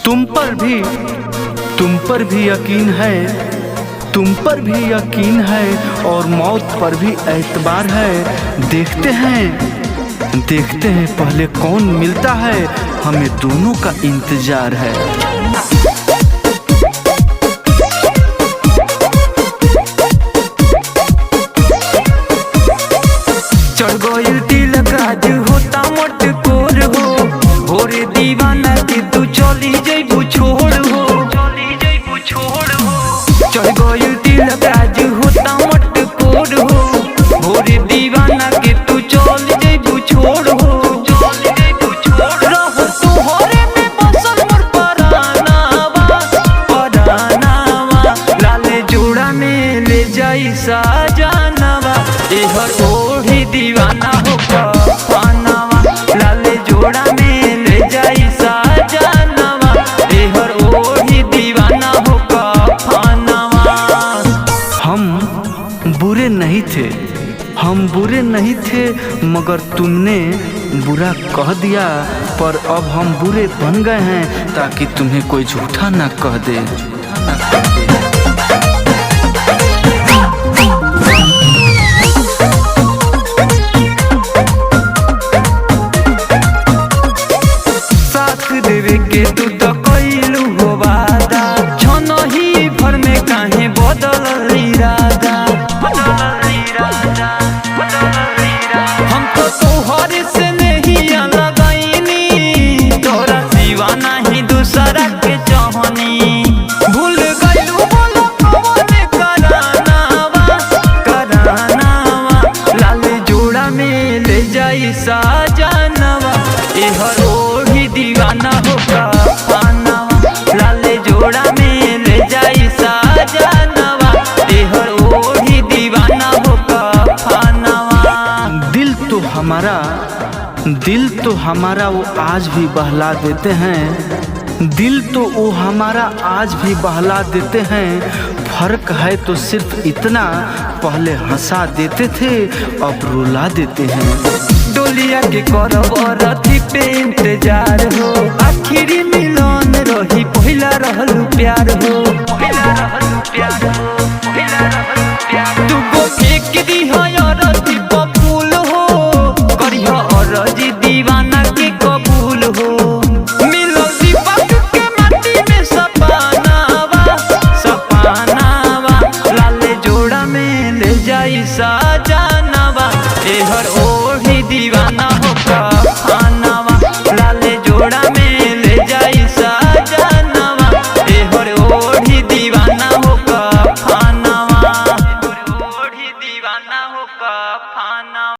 तुम पर भी यकीन है, तुम पर भी यकीन है और मौत पर भी एतबार है। देखते हैं पहले कौन मिलता है, हमें दोनों का इंतजार है। चढ़ गइल तिलक आज होता मोट कोर हो, भोरे दीवाना के तू चली जइबू छोड़ हो। चढ़ गइल तिलक आज होता मोट कोर हो, भोरे दीवाना के तू चली जइबू छोड़ हो। रहो तोहरे में बसल मोर परानावा, लाले जोड़ा में ले जाई साजनवा। एहर ओढ़ी दीवाना हो कफनवा, लाले जोड़ा में ले जाई साजनवा। एहर ओढ़ी दीवाना हो कफनवा। हम बुरे नहीं थे मगर तुमने बुरा कह दिया। पर अब हम बुरे बन गए हैं ताकि तुम्हें कोई झूठा ना कह दे। देवे के तू तो कइलू हो वादा, छनही भर में काहे बदल इरादा। हम तो तोहरे से नहीं लगैनी, तोरा सिवा नहीं दूसरा के चाहनी। भूल गइलू बोलो कौन करानावा, लाले जोड़ा में ले जाई साजनवा। एहर ओढ़ी दीवाना हो कफनवा, लाले जोड़ा में ले जाई साजनवा। एहर ओढ़ी दीवाना हो कफनवा। दिल तो हमारा वो आज भी बहला देते हैं, दिल तो वो हमारा आज भी बहला देते हैं। फर्क है तो सिर्फ इतना, पहले हंसा देते थे अब रुला देते हैं। डोलिया के करब रथी पे इंतजार हो, आखिरी मिलन रही पहिला रहलू प्यार हो। तुगो फेंक दी है रथी पपुल हो, करिह अरजी दीवाना के कबूल हो। मिलो दीपक के माटी में सपनावा, लाले जोड़ा में ले जाई साजनवा। एहर ओढ़ी दीवाना हो कफनवा, लाले जोड़ा में ले जाई साजनवा। एहर ओढ़ी दीवाना हो कफनवा, ओढ़ी दीवाना हो कफनवा।